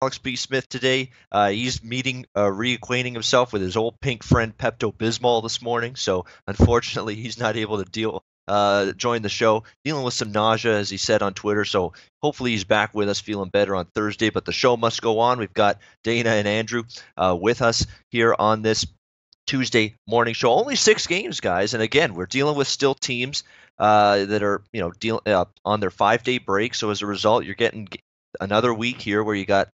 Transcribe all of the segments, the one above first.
Alex B. Smith today. He's reacquainting himself with his old pink friend Pepto-Bismol this morning. So unfortunately, he's not able to join the show, dealing with some nausea, as he said on Twitter. So hopefully he's back with us, feeling better on Thursday. But the show must go on. We've got Dana and Andrew with us here on this Tuesday morning show. Only 6 games, guys, and again, we're dealing with still teams that are on their 5-day break. So as a result, you're getting another week here where you got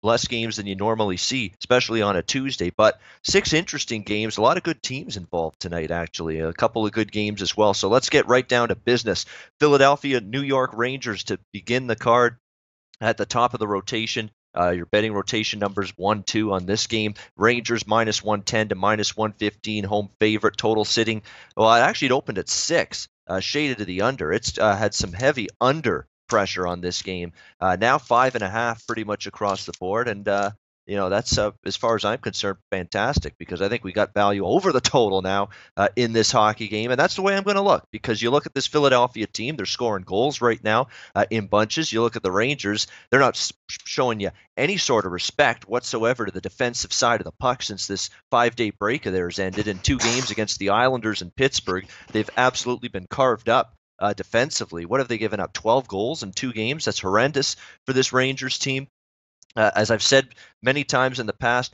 less games than you normally see, especially on a Tuesday. But 6 interesting games, a lot of good teams involved tonight, actually. A couple of good games as well. So let's get right down to business. Philadelphia, New York Rangers to begin the card at the top of the rotation. Your betting rotation numbers 1-2 on this game. Rangers minus 110 to minus 115, home favorite. Total sitting, well, it opened at 6, shaded to the under. It's had some heavy under pressure on this game. Now 5.5 pretty much across the board. And, that's, as far as I'm concerned, fantastic, because I think we got value over the total now in this hockey game. And that's the way I'm going to look, because you look at this Philadelphia team, they're scoring goals right now in bunches. You look at the Rangers, they're not showing you any sort of respect whatsoever to the defensive side of the puck since this 5-day break of theirs ended. In 2 games against the Islanders and Pittsburgh, they've absolutely been carved up defensively. What have they given up? 12 goals in 2 games? That's horrendous for this Rangers team. As I've said many times in the past,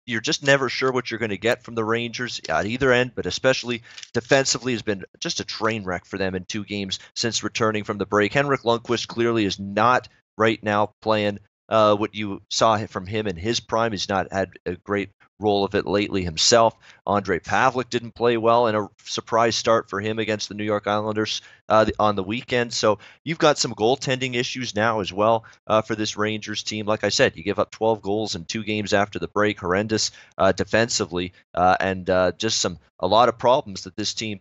you're just never sure what you're going to get from the Rangers at either end, but especially defensively has been just a train wreck for them in 2 games since returning from the break. Henrik Lundqvist clearly is not right now playing what you saw from him in his prime. He's not had a great role of it lately himself. Andrei Pavlik didn't play well in a surprise start for him against the New York Islanders on the weekend. So you've got some goaltending issues now as well for this Rangers team. Like I said, you give up 12 goals in 2 games after the break, horrendous defensively, and just a lot of problems that this team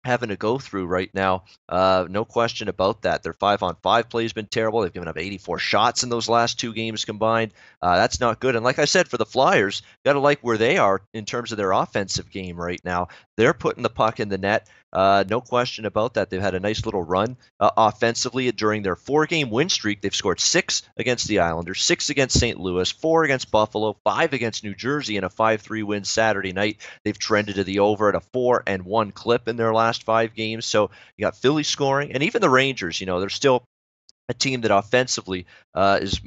having to go through right now. No question about that. Their 5-on-5 play has been terrible. They've given up 84 shots in those last 2 games combined. That's not good. And like I said, for the Flyers, got to like where they are in terms of their offensive game right now. They're putting the puck in the net. No question about that. They've had a nice little run offensively during their 4-game win streak. They've scored 6 against the Islanders, 6 against St. Louis, 4 against Buffalo, 5 against New Jersey, and a 5-3 win Saturday night. They've trended to the over at a 4-1 clip in their last 5 games. So you got Philly scoring, and even the Rangers, they're still a team that offensively is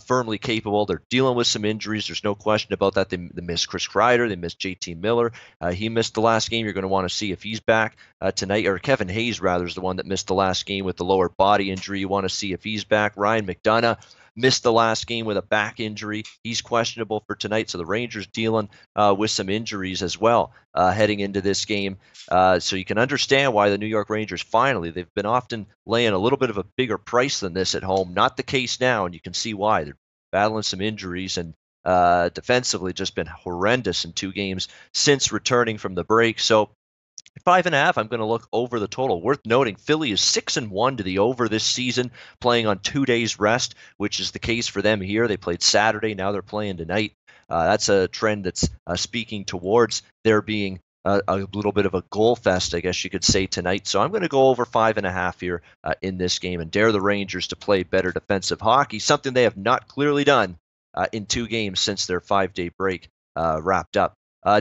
firmly capable. They're dealing with some injuries. There's no question about that. They missed Chris Kreider. They missed JT Miller. He missed the last game. You're going to want to see if he's back tonight. Or Kevin Hayes, rather, is the one that missed the last game with the lower body injury. You want to see if he's back. Ryan McDonough missed the last game with a back injury. He's questionable for tonight. So the Rangers dealing with some injuries as well heading into this game. So you can understand why the New York Rangers finally, they've been often laying a little bit of a bigger price than this at home. Not the case now, and you can see why. They're battling some injuries, and defensively just been horrendous in 2 games since returning from the break. So 5.5, I'm going to look over the total. Worth noting, Philly is 6-1 to the over this season, playing on 2 days rest, which is the case for them here. They played Saturday, now they're playing tonight. That's a trend that's speaking towards there being a little bit of a goal fest, I guess you could say, tonight. So I'm going to go over 5.5 here in this game and dare the Rangers to play better defensive hockey, something they have not clearly done in 2 games since their 5-day break wrapped up.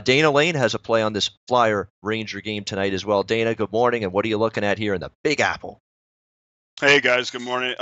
Dana Lane has a play on this Flyer Ranger game tonight as well. Dana, good morning, and what are you looking at here in the Big Apple? Hey guys, good morning.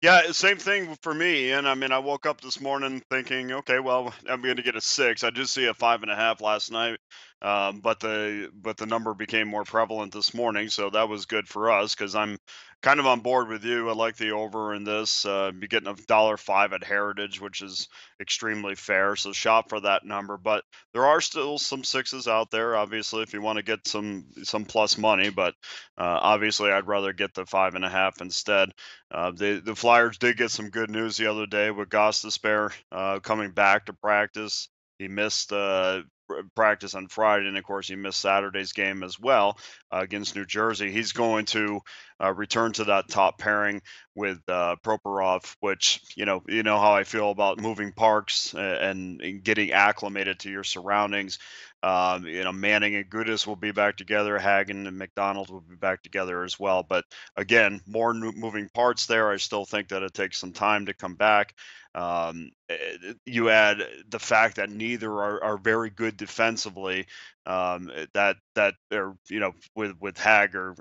Yeah, same thing for me. And I mean, I woke up this morning thinking, okay, well, I'm going to get a 6. I did see a 5.5 last night, but the number became more prevalent this morning, so that was good for us because I'm kind of on board with you. I like the over in this. Be getting $1.05 at Heritage, which is extremely fair. So shop for that number. But there are still some 6s out there, obviously, if you want to get some plus money. But obviously, I'd rather get the 5.5 instead. The Flyers did get some good news the other day with Gostisbehere coming back to practice. He missed practice on Friday, and of course, he missed Saturday's game as well against New Jersey. He's going to return to that top pairing Proporov, which you know how I feel about moving parks and getting acclimated to your surroundings. Manning and Gudis will be back together. Hagen and McDonald will be back together as well. But again, more moving parts there. I still think that it takes some time to come back. You add the fact that neither are very good defensively. That they're with Hag or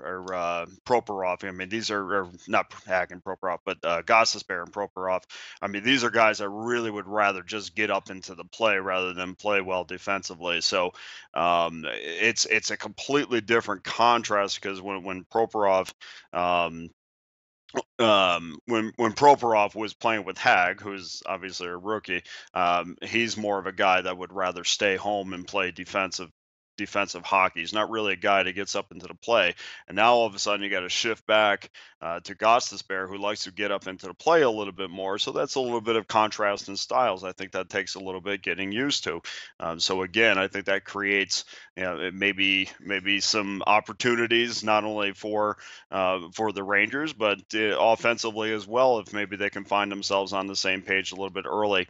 Proporov. I mean, these are not Hag and Proporov, but Gostisbehere and Proporov. I mean, these are guys that really would rather just get up into the play rather than play well defensively. So it's a completely different contrast because when Proporov when Provorov was playing with Hag, who's obviously a rookie, he's more of a guy that would rather stay home and play defensive hockey. He's not really a guy that gets up into the play. And now all of a sudden you got to shift back to Gostisbehere, who likes to get up into the play a little bit more. So that's a little bit of contrast in styles. I think that takes a little bit getting used to. So again, I think that creates maybe some opportunities not only for the Rangers, but offensively as well, if maybe they can find themselves on the same page a little bit early.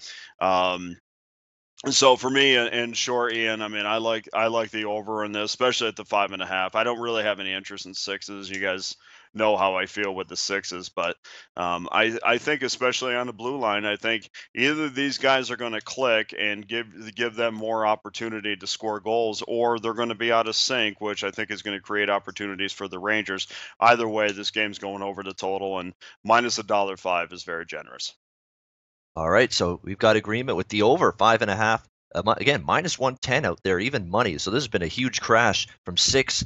So for me, in short, Ian, I mean, I like the over in this, especially at the 5.5. I don't really have any interest in sixes. You guys know how I feel with the sixes, but I think especially on the blue line, I think either these guys are going to click and give them more opportunity to score goals, or they're going to be out of sync, which I think is going to create opportunities for the Rangers. Either way, this game's going over the total, and minus $1.05 is very generous. All right, so we've got agreement with the over 5.5. Again, minus 110 out there, even money. So this has been a huge crash from 6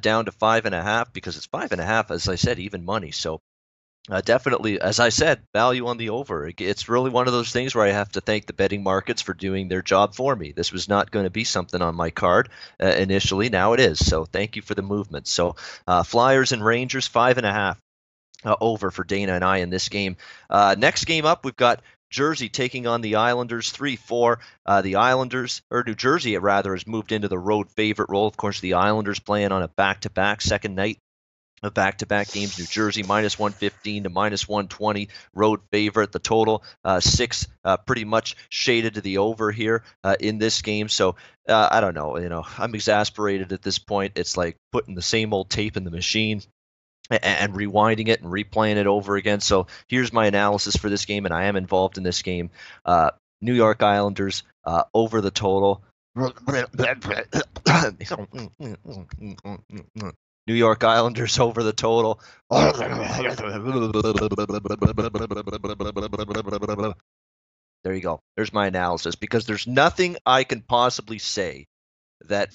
down to 5.5 because it's 5.5, as I said, even money. So definitely, as I said, value on the over. It's really one of those things where I have to thank the betting markets for doing their job for me. This was not going to be something on my card initially. Now it is. So thank you for the movement. So Flyers and Rangers, 5.5 over for Dana and I in this game. Next game up, we've got Jersey taking on the Islanders, 3-4. The Islanders, or New Jersey rather, has moved into the road favorite role. Of course, the Islanders playing on a back-to-back second night of back-to-back games. New Jersey minus 115 to minus 120, road favorite. The total 6 pretty much shaded to the over here in this game. So I don't know. I'm exasperated at this point. It's like putting the same old tape in the machine and rewinding it and replaying it over again. So here's my analysis for this game, and I am involved in this game. New York Islanders over the total. New York Islanders over the total. There you go. There's my analysis, because there's nothing I can possibly say that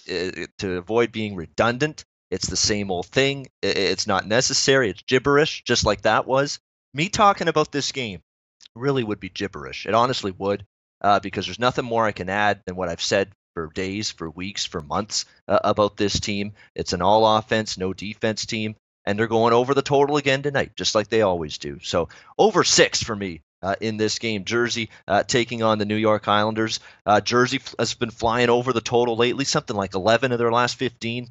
to avoid being redundant. It's the same old thing. It's not necessary. It's gibberish, just like that was. Me talking about this game really would be gibberish. It honestly would, because there's nothing more I can add than what I've said for days, for weeks, for months about this team. It's an all-offense, no defense team, and they're going over the total again tonight, just like they always do. So over 6 for me. In this game, Jersey taking on the New York Islanders. Jersey has been flying over the total lately, something like 11 of their last 15.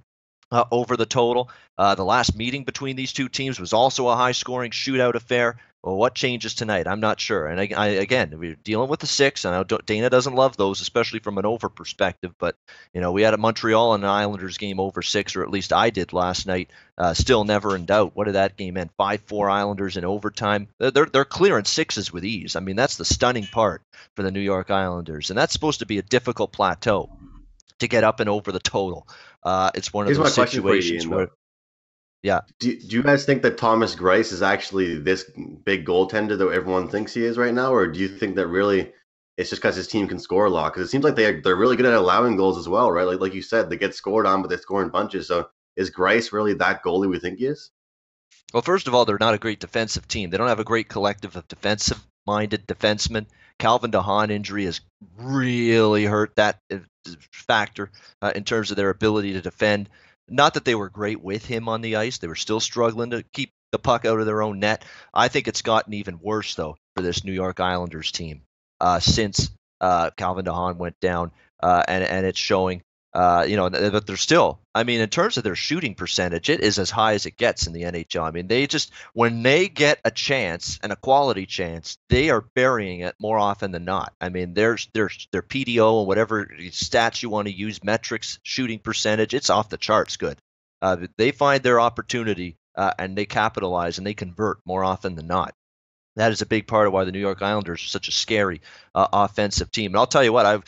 Over the total. The last meeting between these two teams was also a high-scoring shootout affair. Well, what changes tonight? I'm not sure. And again, we're dealing with the 6. I know Dana doesn't love those, especially from an over perspective. But we had a Montreal and an Islanders game over 6, or at least I did last night. Still never in doubt. What did that game end? 5-4 Islanders in overtime. They're clearing 6s with ease. I mean, that's the stunning part for the New York Islanders, and that's supposed to be a difficult plateau to get up and over the total. It's one of those situations where, yeah. Do you guys think that Thomas Greiss is actually this big goaltender that everyone thinks he is right now, or do you think that really it's just because his team can score a lot? Because it seems like they're really good at allowing goals as well, right? Like you said, they get scored on, but they score in bunches. So is Greiss really that goalie we think he is? Well, first of all, they're not a great defensive team. They don't have a great collective of defensive-minded defensemen. Calvin DeHaan injury has really hurt that factor in terms of their ability to defend. Not that they were great with him on the ice. They were still struggling to keep the puck out of their own net. I think it's gotten even worse, though, for this New York Islanders team since Calvin DeHaan went down, and it's showing. But they're still, I mean, in terms of their shooting percentage, it is as high as it gets in the NHL. I mean, when they get a chance and a quality chance, they are burying it more often than not. I mean, their PDO and whatever stats you want to use, metrics, shooting percentage, it's off the charts good. They find their opportunity and they capitalize and they convert more often than not. That is a big part of why the New York Islanders are such a scary offensive team. And I'll tell you what, I've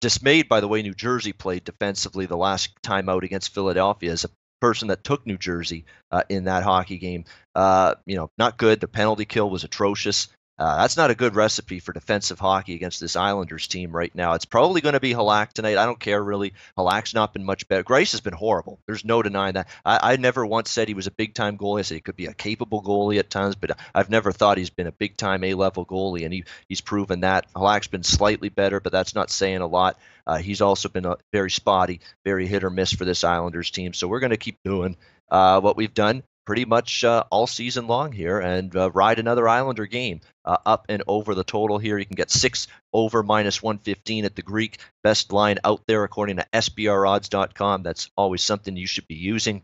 dismayed by the way New Jersey played defensively the last time out against Philadelphia. As a person that took New Jersey in that hockey game, not good. The penalty kill was atrocious. That's not a good recipe for defensive hockey against this Islanders team right now. It's probably going to be Halak tonight. I don't care really. Halak's not been much better. Greiss has been horrible. There's no denying that. I never once said he was a big-time goalie. I said he could be a capable goalie at times, but I've never thought he's been a big-time A-level goalie, and he's proven that. Halak's been slightly better, but that's not saying a lot. He's also been very spotty, very hit or miss for this Islanders team. So we're going to keep doing what we've done pretty much all season long here and ride another Islander game up and over the total here. You can get 6 over minus 115 at the Greek. Best line out there according to SBRodds.com. That's always something you should be using.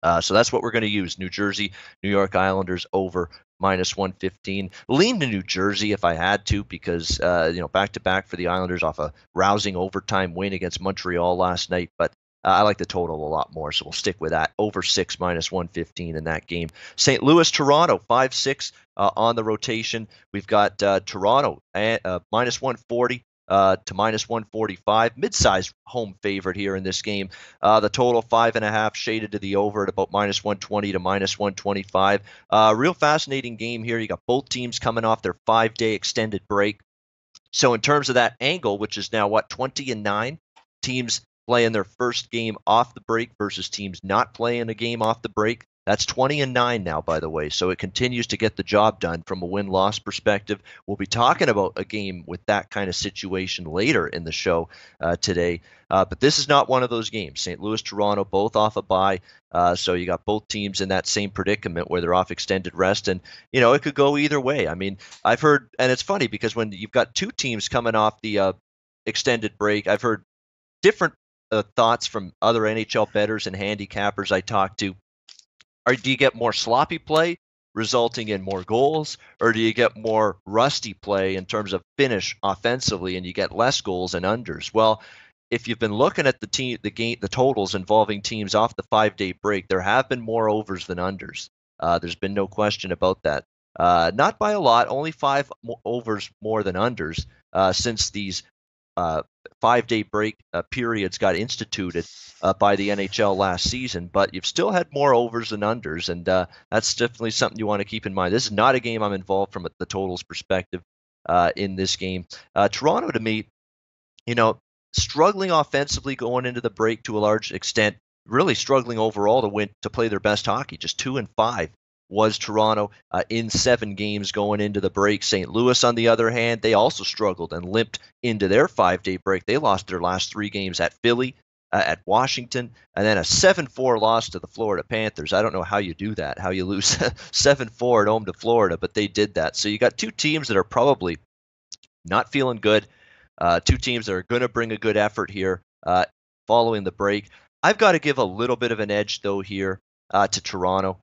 So that's what we're going to use. New Jersey, New York Islanders over minus 115. Lean to New Jersey if I had to because, back-to-back for the Islanders off a rousing overtime win against Montreal last night. But I like the total a lot more, so we'll stick with that. Over 6 minus 115 in that game. St. Louis, Toronto, 5-6 on the rotation. We've got Toronto minus 140 to minus 145. Mid-sized home favorite here in this game. The total 5.5 shaded to the over at about minus 120 to minus 125. Real fascinating game here. You got both teams coming off their 5-day extended break. So in terms of that angle, which is now 20-9 teams playing their first game off the break versus teams not playing a game off the break. That's 20-9 now, by the way. So it continues to get the job done from a win-loss perspective. We'll be talking about a game with that kind of situation later in the show today. But this is not one of those games. St. Louis, Toronto, both off a bye. So you got both teams in that same predicament where they're off extended rest. And, it could go either way. I mean, I've heard, and it's funny because when you've got two teams coming off the extended break, I've heard different thoughts from other NHL bettors and handicappers I talk to. Do you get more sloppy play resulting in more goals, or do you get more rusty play in terms of finish offensively and you get less goals and unders? Well, if you've been looking at the totals involving teams off the 5-day break, there have been more overs than unders. There's been no question about that. Not by a lot, only 5 overs more than unders since these 5-day break periods got instituted by the NHL last season, but you've still had more overs than unders, and that's definitely something you want to keep in mind. This is not a game I'm involved from the totals perspective in this game. Toronto, to me, struggling offensively going into the break to a large extent, really struggling overall to play their best hockey, just 2-5. Was Toronto in 7 games going into the break. St. Louis, on the other hand, they also struggled and limped into their 5-day break. They lost their last 3 games at Philly, at Washington, and then a 7-4 loss to the Florida Panthers. I don't know how you do that, how you lose 7-4 at home to Florida, but they did that. So you got 2 teams that are probably not feeling good, 2 teams that are going to bring a good effort here following the break. I've got to give a little bit of an edge, though, here to Toronto.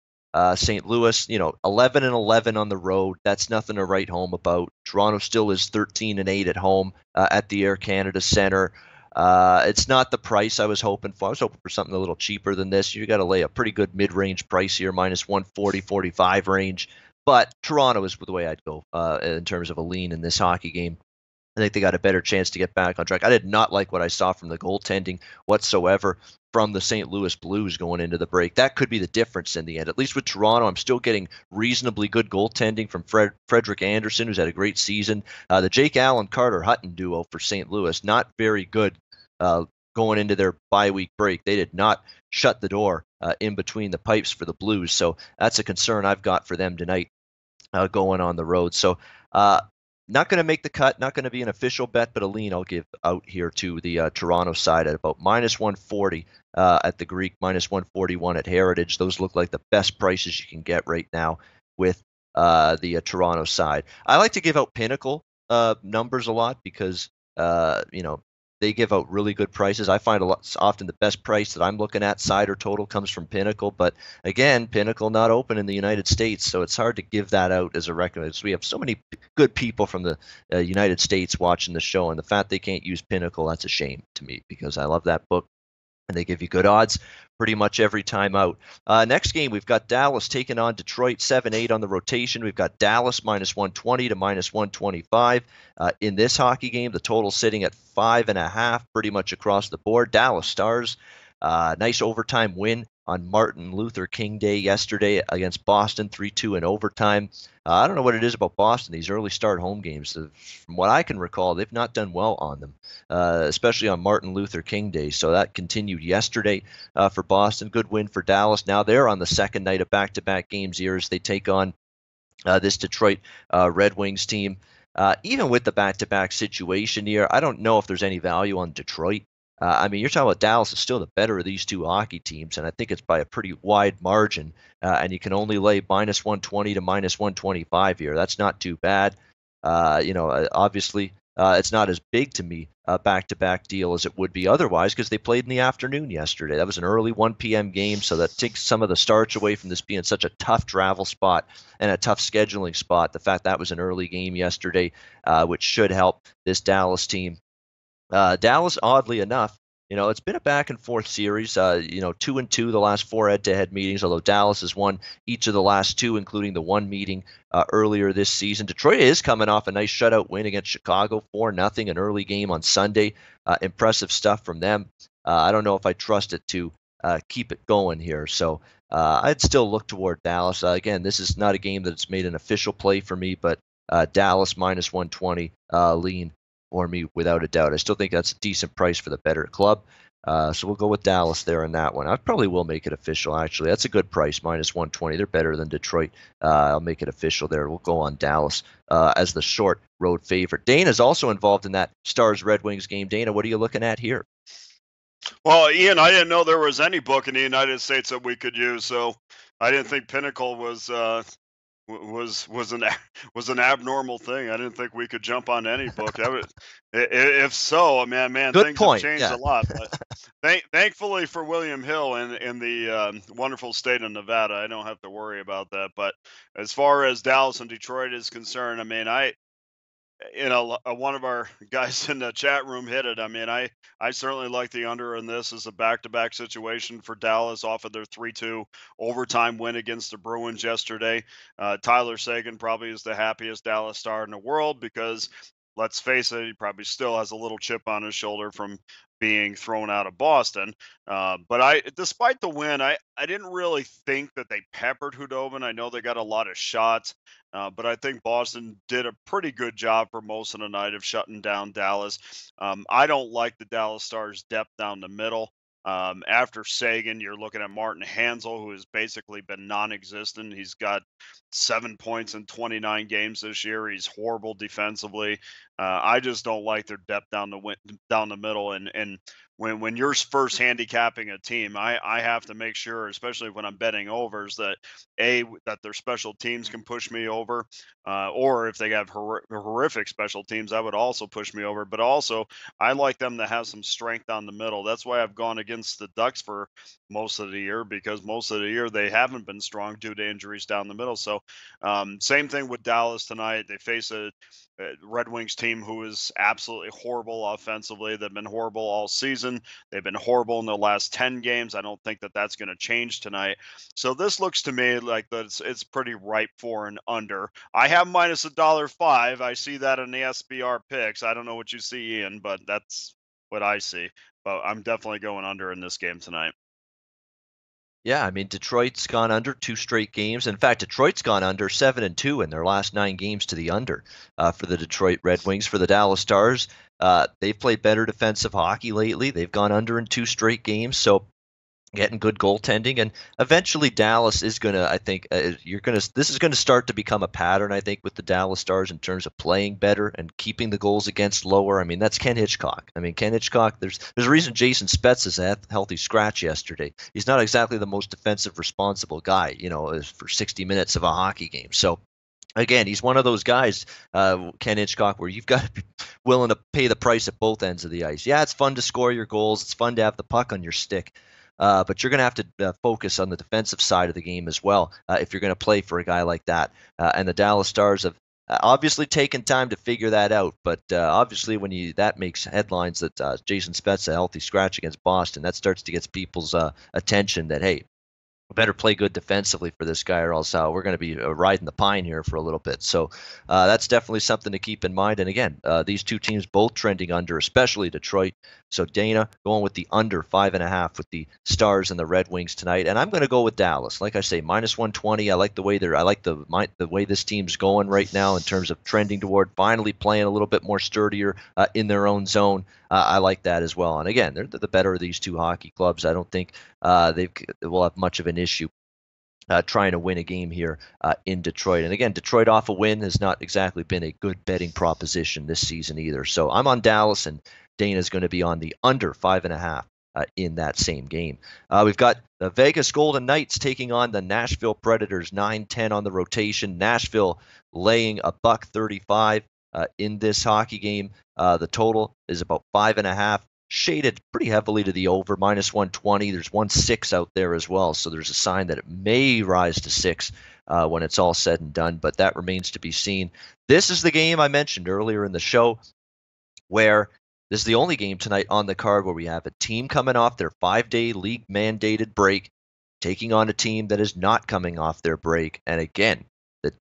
St. Louis, 11-11 on the road. That's nothing to write home about. Toronto still is 13-8 at home at the Air Canada Centre. It's not the price I was hoping for. I was hoping for something a little cheaper than this. You got to lay a pretty good mid-range price here, minus 140, 45 range. But Toronto is the way I'd go in terms of a lean in this hockey game. I think they got a better chance to get back on track. I did not like what I saw from the goaltending whatsoever from the St. Louis Blues going into the break. That could be the difference in the end. At least with Toronto, I'm still getting reasonably good goaltending from Frederick Anderson, who's had a great season. The Jake Allen, Carter Hutton duo for St. Louis, not very good going into their bye-week break. They did not shut the door in between the pipes for the Blues, so that's a concern I've got for them tonight going on the road. So not going to make the cut, not going to be an official bet, but a lean I'll give out here to the Toronto side at about minus 140 at the Greek, minus 141 at Heritage. Those look like the best prices you can get right now with the Toronto side. I like to give out Pinnacle numbers a lot because, they give out really good prices. I find often the best price that I'm looking at, side or total, comes from Pinnacle. But again, Pinnacle not open in the United States, so it's hard to give that out as a recommendation. We have so many good people from the United States watching the show, and the fact they can't use Pinnacle, that's a shame to me, because I love that book. And they give you good odds pretty much every time out. Next game, we've got Dallas taking on Detroit, 7-8 on the rotation. We've got Dallas -120 to -125. In this hockey game, the total sitting at 5.5 pretty much across the board. Dallas Stars, nice overtime win on Martin Luther King Day yesterday against Boston, 3-2 in overtime. I don't know what it is about Boston, these early start home games. From what I can recall, they've not done well on them, especially on Martin Luther King Day. So that continued yesterday for Boston. Good win for Dallas. Now they're on the second night of back-to-back games here as they take on this Detroit Red Wings team. Even with the back-to-back situation here, I don't know if there's any value on Detroit. I mean, you're talking about Dallas is still the better of these two hockey teams, and I think it's by a pretty wide margin. And you can only lay -120 to -125 here. That's not too bad. Obviously, it's not as big to me a back-to-back deal as it would be otherwise because they played in the afternoon yesterday. That was an early 1 p.m. game, so that takes some of the starch away from this being such a tough travel spot and a tough scheduling spot. The fact that was an early game yesterday, which should help this Dallas team. Dallas, oddly enough, it's been a back and forth series. 2-2 the last 4 head-to-head meetings, although Dallas has won each of the last 2, including the one meeting earlier this season. Detroit is coming off a nice shutout win against Chicago, 4-0, an early game on Sunday. Impressive stuff from them. I don't know if I trust it to keep it going here, so I'd still look toward Dallas. Again, this is not a game that's made an official play for me, but Dallas -120 lean for me without a doubt. I still think that's a decent price for the better club. So we'll go with Dallas there in that one. I probably will make it official, actually. That's a good price, -120. They're better than Detroit. I'll make it official there. We'll go on Dallas as the short road favorite. Dana's also involved in that Stars-Red Wings game. Dana, what are you looking at here? Well, Ian, I didn't know there was any book in the United States that we could use, so I didn't think Pinnacle was an abnormal thing. I didn't think we could jump on any book. If so, man, Good things point. have changed a lot. But thankfully for William Hill in the wonderful state of Nevada, I don't have to worry about that. But as far as Dallas and Detroit is concerned, I mean, one of our guys in the chat room hit it. I mean, I certainly like the under in this as a back-to-back situation for Dallas off of their 3-2 overtime win against the Bruins yesterday. Tyler Seguin probably is the happiest Dallas Star in the world because, let's face it, he probably still has a little chip on his shoulder from being thrown out of Boston. But despite the win, I didn't really think that they peppered Hudobin. I know they got a lot of shots. But I think Boston did a pretty good job for most of the night of shutting down Dallas. I don't like the Dallas Stars' depth down the middle. After Seguin, you're looking at Martin Hansel, who has basically been non-existent. He's got 7 points in 29 games this year. He's horrible defensively. I just don't like their depth down the middle. And when you're first handicapping a team, I have to make sure, especially when I'm betting overs, that that their special teams can push me over, or if they have horrific special teams, that would also push me over. But also, I like them to have some strength down the middle. That's why I've gone against the Ducks for most of the year, because most of the year they haven't been strong due to injuries down the middle. So same thing with Dallas tonight. They face a Red Wings team who is absolutely horrible offensively. They've been horrible all season. They've been horrible in the last 10 games. I don't think that that's going to change tonight. So this looks to me like that it's pretty ripe for an under. I have -$1.05. I see that in the SBR picks. I don't know what you see, Ian, but that's what I see. But I'm definitely going under in this game tonight. Yeah, I mean, Detroit's gone under 2 straight games. In fact, Detroit's gone under 7-2 in their last 9 games to the under for the Detroit Red Wings. For the Dallas Stars, they've played better defensive hockey lately. They've gone under in 2 straight games, so getting good goaltending. And eventually Dallas is going to, I think, this is going to start to become a pattern, I think, with the Dallas Stars in terms of playing better and keeping the goals against lower. I mean, that's Ken Hitchcock. I mean, Ken Hitchcock, there's a reason Jason Spetz is a healthy scratch yesterday. He's not exactly the most defensive responsible guy, for 60 minutes of a hockey game. So again, he's one of those guys, Ken Hitchcock, where willing to pay the price at both ends of the ice. Yeah, it's fun to score your goals. It's fun to have the puck on your stick. But you're going to have to focus on the defensive side of the game as well if you're going to play for a guy like that. And the Dallas Stars have obviously taken time to figure that out. But obviously, when that makes headlines that Jason Spezza a healthy scratch against Boston, that starts to get people's attention that, hey, we better play good defensively for this guy, or else we're going to be riding the pine here for a little bit. So that's definitely something to keep in mind. And again, these two teams both trending under, especially Detroit. So Dana going with the under 5.5 with the Stars and the Red Wings tonight, and I'm going to go with Dallas. Like I say, -120. I like the way the way this team's going right now in terms of trending toward finally playing a little bit more sturdier in their own zone. I like that as well. And again, they're the better of these two hockey clubs. I don't think they will have much of an issue trying to win a game here in Detroit. And again, Detroit off a win has not exactly been a good betting proposition this season either. So I'm on Dallas, and Dana's going to be on the under 5.5 in that same game. We've got the Vegas Golden Knights taking on the Nashville Predators, 9-10 on the rotation. Nashville laying $1.35 in this hockey game. The total is about 5.5. Shaded pretty heavily to the over, -120. There's 1.6 out there as well, so there's a sign that it may rise to 6 when it's all said and done, but that remains to be seen. This is the game I mentioned earlier in the show where this is the only game tonight on the card where we have a team coming off their 5-day league-mandated break, taking on a team that is not coming off their break. And again,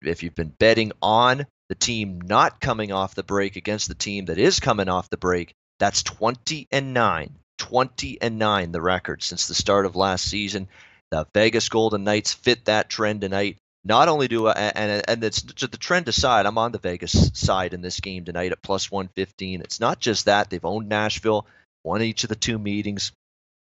if you've been betting on the team not coming off the break against the team that is coming off the break, that's 20-9. 20-9 the record since the start of last season. The Vegas Golden Knights fit that trend tonight. Not only do and it's the trend aside, I'm on the Vegas side in this game tonight at +115. It's not just that they've owned Nashville, won each of the two meetings.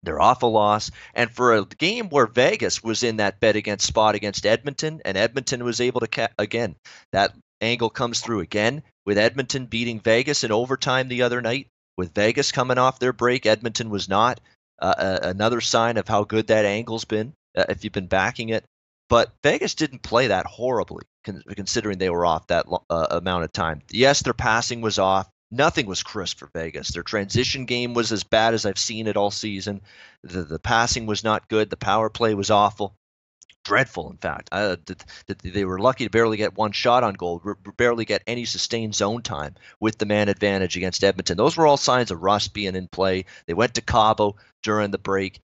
They're off a loss, and for a game where Vegas was in that bet against spot against Edmonton, and Edmonton was able to again, that angle comes through again with Edmonton beating Vegas in overtime the other night. With Vegas coming off their break, Edmonton was not. Another sign of how good that angle's been, if you've been backing it. But Vegas didn't play that horribly, considering they were off that amount of time. Yes, their passing was off. Nothing was crisp for Vegas. Their transition game was as bad as I've seen it all season. The passing was not good. The power play was awful. Dreadful, in fact. They were lucky to barely get one shot on goal, barely get any sustained zone time with the man advantage against Edmonton. Those were all signs of rust being in play. They went to Cabo during the break.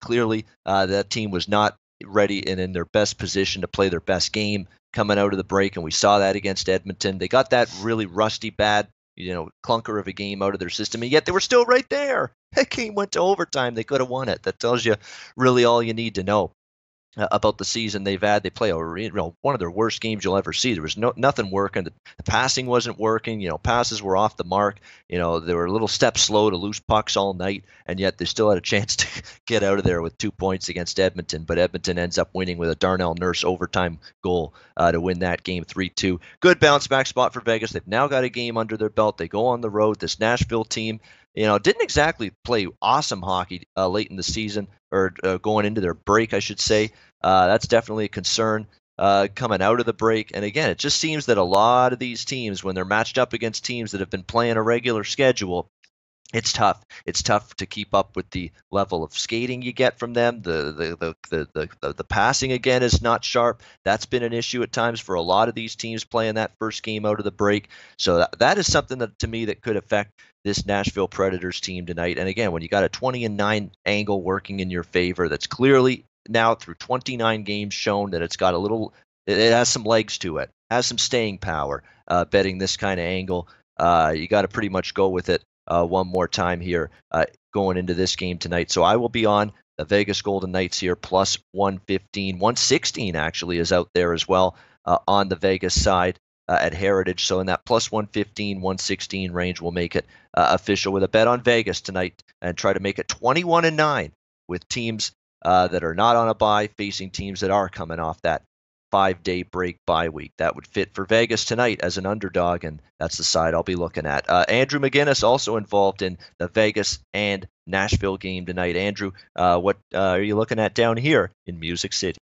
Clearly, that team was not ready and in their best position to play their best game coming out of the break, and we saw that against Edmonton. They got that really rusty, bad, clunker of a game out of their system, and yet they were still right there. That game went to overtime. They could have won it. That tells you really all you need to know about the season they've had. They play one of their worst games you'll ever see. There was nothing working. The passing wasn't working. Passes were off the mark. They were a little step slow to loose pucks all night, and yet they still had a chance to get out of there with 2 points against Edmonton. But Edmonton ends up winning with a Darnell Nurse overtime goal to win that game 3-2. Good bounce back spot for Vegas. They've now got a game under their belt. They go on the road. This Nashville team, didn't exactly play awesome hockey late in the season, or going into their break, I should say. That's definitely a concern coming out of the break. And again, it just seems that a lot of these teams, when they're matched up against teams that have been playing a regular schedule, it's tough. It's tough to keep up with the level of skating you get from them. The passing, again, is not sharp. That's been an issue at times for a lot of these teams playing that first game out of the break. So that is something that, to me, that could affect this Nashville Predators team tonight. And again, when you got a 20-9 angle working in your favor, that's clearly now through 29 games shown that it has some legs to it, has some staying power. Betting this kind of angle, you got to pretty much go with it one more time here going into this game tonight. So I will be on the Vegas Golden Knights here +115. 116 actually is out there as well on the Vegas side at Heritage. So in that +115, 116 range, we'll make it official with a bet on Vegas tonight and try to make it 21-9 with teams that are not on a bye facing teams that are coming off that 5-day break bye week. That would fit for Vegas tonight as an underdog, and that's the side I'll be looking at. Andrew McGinnis also involved in the Vegas and Nashville game tonight. Andrew, what are you looking at down here in Music City?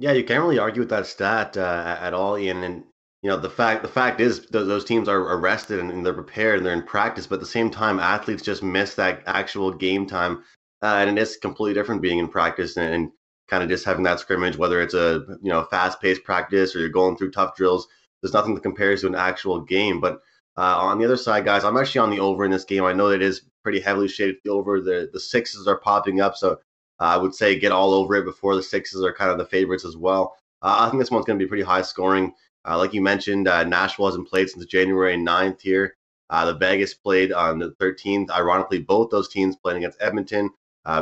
Yeah, you can't really argue with that stat at all, Ian. And the fact is those teams are rested and they're prepared and they're in practice, but at the same time, athletes just miss that actual game time, and it's completely different being in practice and kind of just having that scrimmage, whether it's a fast paced practice or you're going through tough drills. There's nothing that compares to an actual game. But on the other side, guys, I'm actually on the over in this game. I know that it is pretty heavily shaded the over. The sixes are popping up, so I would say get all over it before the sixes are kind of the favorites as well. I think this one's going to be pretty high scoring. Like you mentioned, Nashville hasn't played since January 9th here. The Vegas played on the 13th. Ironically, both those teams playing against Edmonton.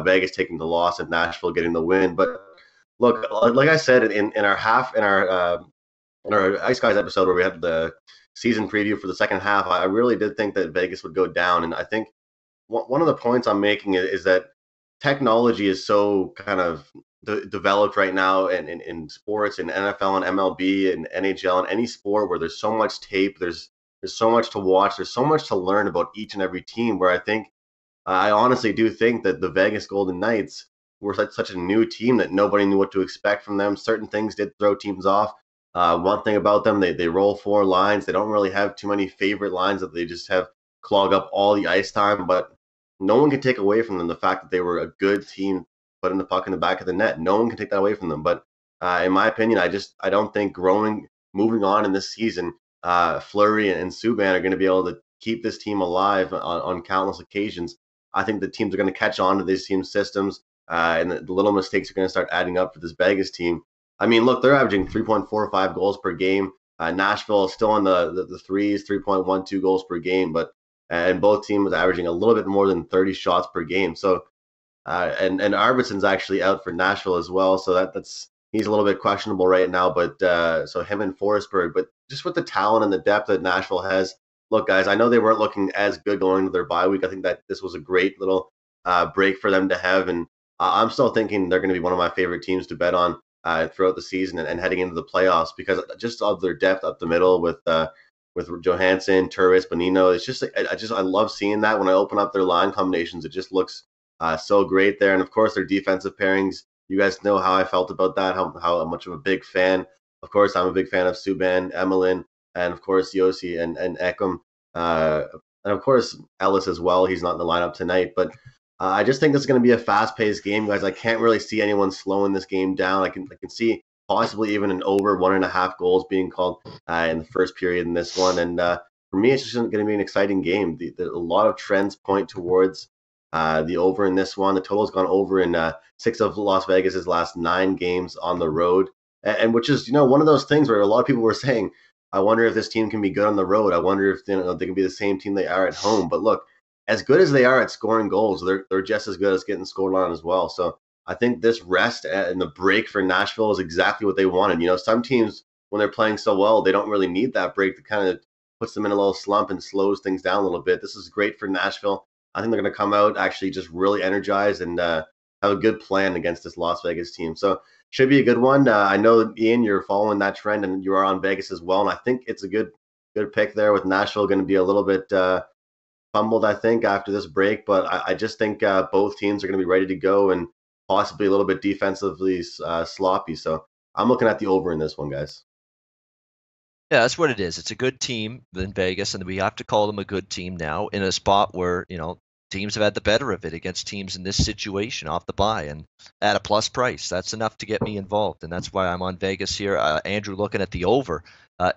Vegas taking the loss and Nashville getting the win. But look, like I said in our Ice Guys episode where we had the season preview for the second half, I really did think that Vegas would go down. And I think one of the points I'm making is that technology is so kind of developed right now in sports, in NFL and MLB and NHL and any sport where there's so much tape, there's so much to watch, there's so much to learn about each and every team. Where I honestly do think that the Vegas Golden Knights were such a new team that nobody knew what to expect from them. Certain things did throw teams off. One thing about them, they roll four lines. They don't really have too many favorite lines that they just have clog up all the ice time. But no one can take away from them the fact that they were a good team putting the puck in the back of the net. No one can take that away from them. But in my opinion, I don't think moving on in this season, Fleury and Subban are going to be able to keep this team alive on countless occasions. I think the teams are going to catch on to these team systems, and the little mistakes are going to start adding up for this Vegas team. I mean, look, they're averaging 3.45 goals per game. Nashville is still in the threes, 3.12 goals per game, but and both teams averaging a little bit more than 30 shots per game. So, and Arvidsson's actually out for Nashville as well, so that's he's a little bit questionable right now. But so him and Forsberg, but just with the talent and the depth that Nashville has. Look, guys, I know they weren't looking as good going into their bye week. I think that this was a great little break for them to have, and I'm still thinking they're going to be one of my favorite teams to bet on throughout the season and heading into the playoffs because just of their depth up the middle with Johansson, Turris, Bonino. It's just I love seeing that when I open up their line combinations. It just looks so great there, and of course their defensive pairings. You guys know how I felt about that. How much of a big fan. Of course, I'm a big fan of Subban, Emelin, and of course Yossi and Ekholm, and of course Ellis as well. He's not in the lineup tonight, but I just think this is going to be a fast-paced game, guys. I can't really see anyone slowing this game down. I can see possibly even an over 1.5 goals being called in the first period in this one. And for me, it's just going to be an exciting game. A lot of trends point towards the over in this one. The total's gone over in 6 of Las Vegas's last 9 games on the road, and which is one of those things where a lot of people were saying, I wonder if this team can be good on the road. I wonder if they can be the same team they are at home. But look, as good as they are at scoring goals, they're just as good as getting scored on as well. So I think this rest and the break for Nashville is exactly what they wanted. Some teams, when they're playing so well, they don't really need that break to kind of puts them in a little slump and slows things down a little bit. This is great for Nashville. I think they're going to come out actually just really energized and have a good plan against this Las Vegas team. So should be a good one. I know, Ian, you're following that trend and you are on Vegas as well. And I think it's a good pick there with Nashville going to be a little bit fumbled, I think, after this break. But I just think both teams are going to be ready to go and possibly a little bit defensively sloppy. So I'm looking at the over in this one, guys. Yeah, that's what it is. It's a good team in Vegas, and we have to call them a good team now in a spot where, teams have had the better of it against teams in this situation off the bye and at a plus price. That's enough to get me involved, and that's why I'm on Vegas here. Andrew looking at the over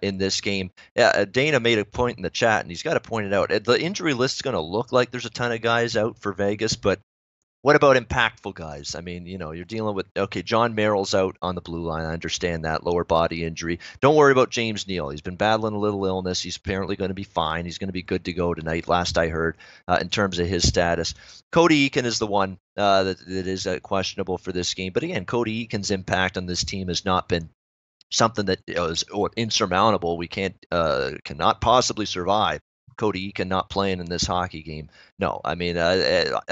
in this game. Yeah, Dana made a point in the chat, and he's got to point it out. The injury list is going to look like there's a ton of guys out for Vegas, but what about impactful guys? I mean, you're dealing with, John Merrill's out on the blue line. I understand that, lower body injury. Don't worry about James Neal. He's been battling a little illness. He's apparently going to be fine. He's going to be good to go tonight, last I heard, in terms of his status. Cody Eakin is the one that is questionable for this game. But again, Cody Eakin's impact on this team has not been something that is insurmountable. We cannot possibly survive Cody Eakin not playing in this hockey game. No, I mean,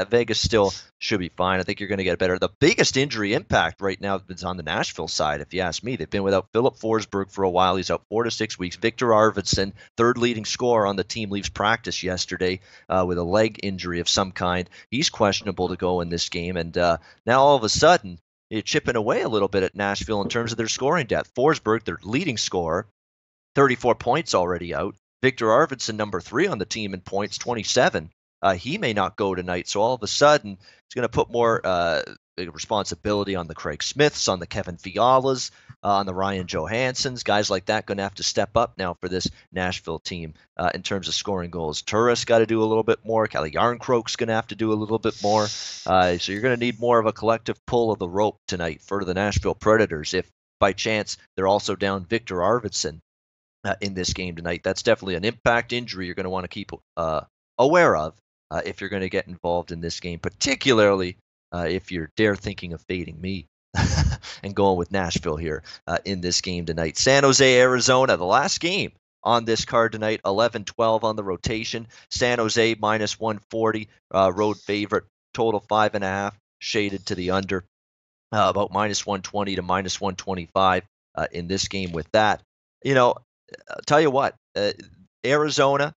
Vegas still should be fine. I think you're going to get better. The biggest injury impact right now is on the Nashville side, if you ask me. They've been without Philip Forsberg for a while. He's out 4 to 6 weeks. Victor Arvidsson, third leading scorer on the team, leaves practice yesterday with a leg injury of some kind. He's questionable to go in this game. And now all of a sudden, you're chipping away a little bit at Nashville in terms of their scoring depth. Forsberg, their leading scorer, 34 points already out. Victor Arvidsson, number 3 on the team in points, 27. He may not go tonight. So all of a sudden, it's going to put more responsibility on the Craig Smiths, on the Kevin Fialas, on the Ryan Johanssons. Guys like that going to have to step up now for this Nashville team in terms of scoring goals. Turris got to do a little bit more. Kelly Yarncroke's going to have to do a little bit more. So you're going to need more of a collective pull of the rope tonight for the Nashville Predators if by chance they're also down Victor Arvidsson in this game tonight. That's definitely an impact injury you're going to want to keep aware of if you're going to get involved in this game, particularly if you're dare thinking of fading me and going with Nashville here in this game tonight. San Jose, Arizona, the last game on this card tonight, 11-12 on the rotation. San Jose minus 140, road favorite, total 5.5, shaded to the under, about minus 120 to minus 125 in this game with that. I'll tell you what, Arizona,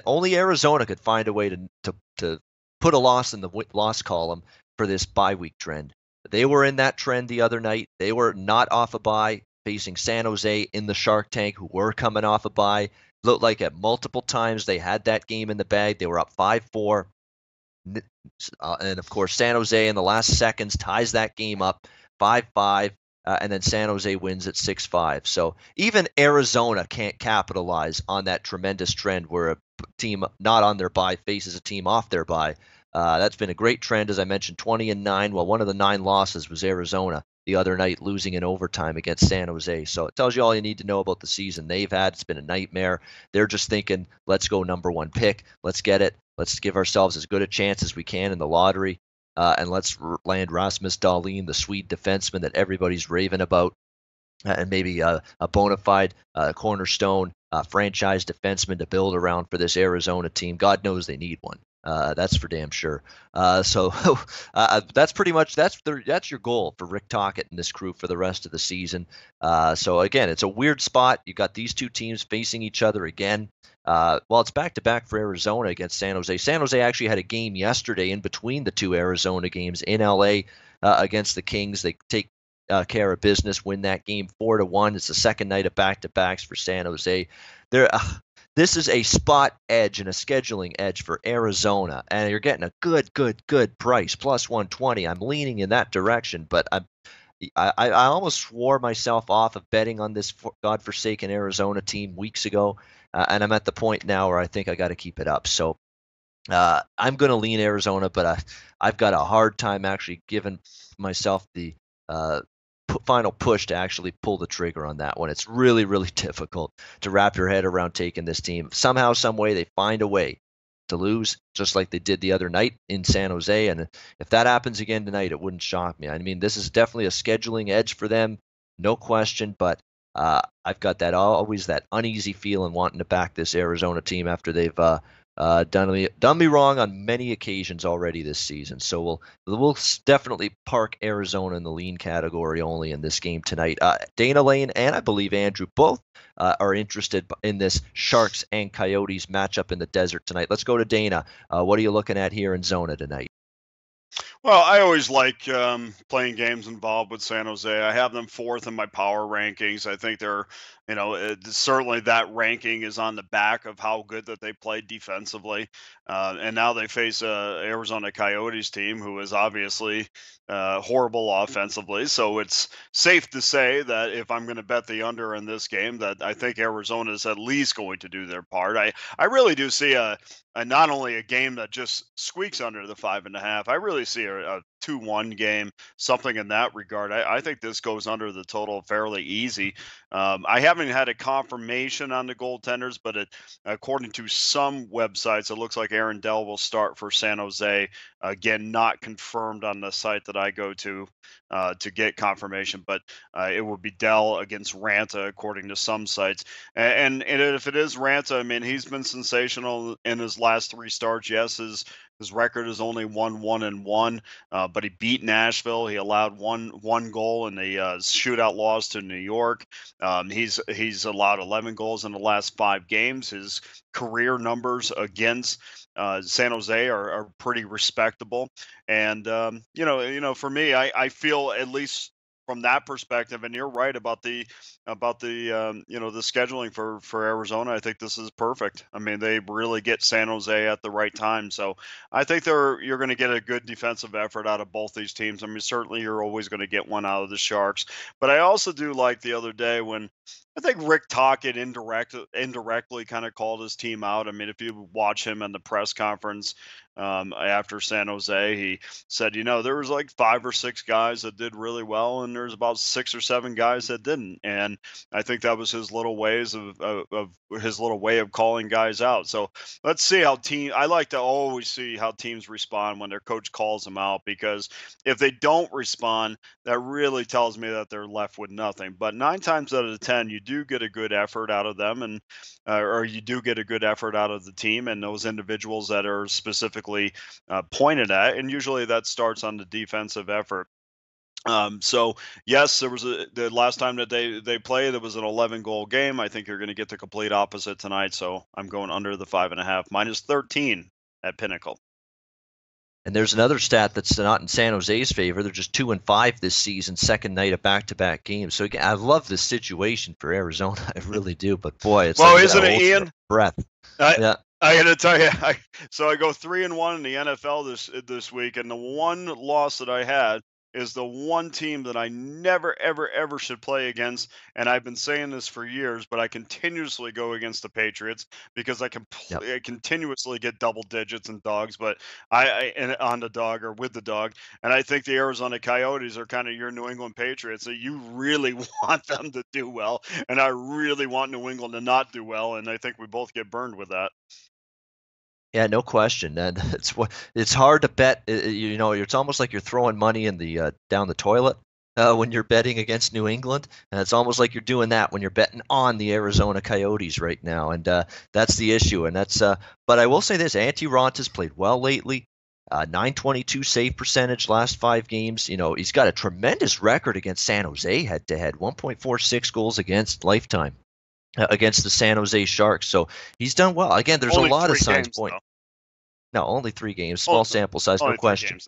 only Arizona could find a way to put a loss in the loss column for this bye week trend. They were in that trend the other night. They were not off a bye, facing San Jose in the Shark Tank, who were coming off a bye. Looked like at multiple times they had that game in the bag. They were up 5-4. And of course, San Jose in the last seconds ties that game up 5-5. And then San Jose wins at 6-5. So even Arizona can't capitalize on that tremendous trend where a team not on their bye faces a team off their bye. That's been a great trend, as I mentioned, 20-9. Well, one of the 9 losses was Arizona the other night, losing in overtime against San Jose. So it tells you all you need to know about the season they've had. It's been a nightmare. They're just thinking, let's go number 1 pick. Let's get it. Let's give ourselves as good a chance as we can in the lottery. And let's land Rasmus Dahlin, the Swede defenseman that everybody's raving about, and maybe a bona fide cornerstone franchise defenseman to build around for this Arizona team. God knows they need one. That's for damn sure. So that's pretty much that's your goal for Rick Tocchet and this crew for the rest of the season. So again, it's a weird spot. You got these two teams facing each other again. Well, it's back-to-back for Arizona against San Jose. San Jose actually had a game yesterday in between the two Arizona games in LA against the Kings. They take care of business, win that game 4-1. It's the second night of back-to-backs for San Jose. This is a spot edge and a scheduling edge for Arizona, and you're getting a good price, plus 120. I'm leaning in that direction, but I almost swore myself off of betting on this godforsaken Arizona team weeks ago, and I'm at the point now where I think I got to keep it up. So I'm going to lean Arizona, but I've got a hard time actually giving myself the final push to actually pull the trigger on that one. It's really, really difficult to wrap your head around taking this team. Somehow, some way, they find a way to lose, just like they did the other night in San Jose. And if that happens again tonight, it wouldn't shock me. I mean, this is definitely a scheduling edge for them, no question. But I've got always that uneasy feeling wanting to back this Arizona team after they've done me wrong on many occasions already this season. So we'll definitely park Arizona in the lean category only in this game tonight. Dana Lane and I believe Andrew both are interested in this Sharks and Coyotes matchup in the desert tonight. Let's go to Dana. What are you looking at here in Zona tonight? Well, I always like playing games involved with San Jose. I have them 4th in my power rankings. I think they're, certainly that ranking is on the back of how good that they played defensively. And now they face a Arizona Coyotes team who is obviously horrible offensively. So it's safe to say that if I'm going to bet the under in this game, that I think Arizona is at least going to do their part. I really do see not only a game that just squeaks under the 5.5. I really see a 2-1 game, something in that regard. I think this goes under the total fairly easy. I haven't had a confirmation on the goaltenders, but according to some websites, it looks like Aaron Dell will start for San Jose. Again, not confirmed on the site that I go to get confirmation, but it would be Dell against Ranta, according to some sites. And if it is Ranta, I mean, he's been sensational in his last 3 starts. Yes, his record is only 1-1-1, but he beat Nashville. He allowed one goal in the shootout loss to New York. He's allowed 11 goals in the last 5 games. His career numbers against San Jose are pretty respectable. And for me, I feel at least from that perspective. And you're right about the the scheduling for Arizona. I think this is perfect. I mean, they really get San Jose at the right time. So I think you're going to get a good defensive effort out of both these teams. I mean, certainly you're always going to get one out of the Sharks, but I also do like the other day when I think Rick Tocchet indirectly kind of called his team out. I mean, if you watch him in the press conference after San Jose, he said, there was like 5 or 6 guys that did really well, and there's about 6 or 7 guys that didn't. And I think that was his little ways of his little way of calling guys out. So let's see how I like to always see how teams respond when their coach calls them out, because if they don't respond, that really tells me that they're left with nothing. But 9 times out of 10, you do get a good effort out of them, and or you do get a good effort out of the team and those individuals that are specifically pointed at, and usually that starts on the defensive effort. So yes, there was the last time that they played, it was an 11-goal game. I think you're going to get the complete opposite tonight. So I'm going under the 5.5, -13 at Pinnacle. And there's another stat that's not in San Jose's favor. They're just 2-5 this season, second night of back-to-back games. So again, I love this situation for Arizona. I really do. But boy, it's well, like isn't it, Ian? Breath. Yeah. I got to tell you, so I go 3-1 in the NFL this week, and the one loss that I had is the one team that I never, ever, ever should play against. And I've been saying this for years, but I continuously go against the Patriots because I continuously get double digits in dogs, but and on the dog or with the dog. And I think the Arizona Coyotes are kind of your New England Patriots. So you really want them to do well, and I really want New England to not do well. And I think we both get burned with that. Yeah, no question. And it's hard to bet. It's almost like you're throwing money in the down the toilet when you're betting against New England, and it's almost like you're doing that when you're betting on the Arizona Coyotes right now. And that's the issue. And that's. But I will say this: Antti Raanta's played well lately. 922 save percentage last 5 games. He's got a tremendous record against San Jose head-to-head. 1.46 goals against lifetime. Against the San Jose Sharks. So he's done well. Again, there's only a lot of signs pointing. No, only 3 games. Small sample size, no question. Games,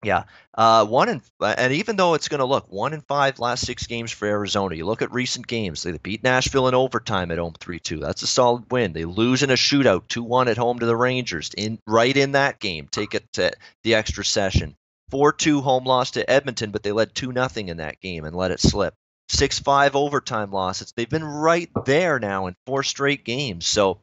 yeah. And even though it's going to look 1-5 last 6 games for Arizona, you look at recent games. They beat Nashville in overtime at home 3-2. That's a solid win. They lose in a shootout 2-1 at home to the Rangers. Right in that game, take it to the extra session. 4-2 home loss to Edmonton, but they led 2-0 in that game and let it slip. 6-5 overtime losses. They've been right there now in 4 straight games. So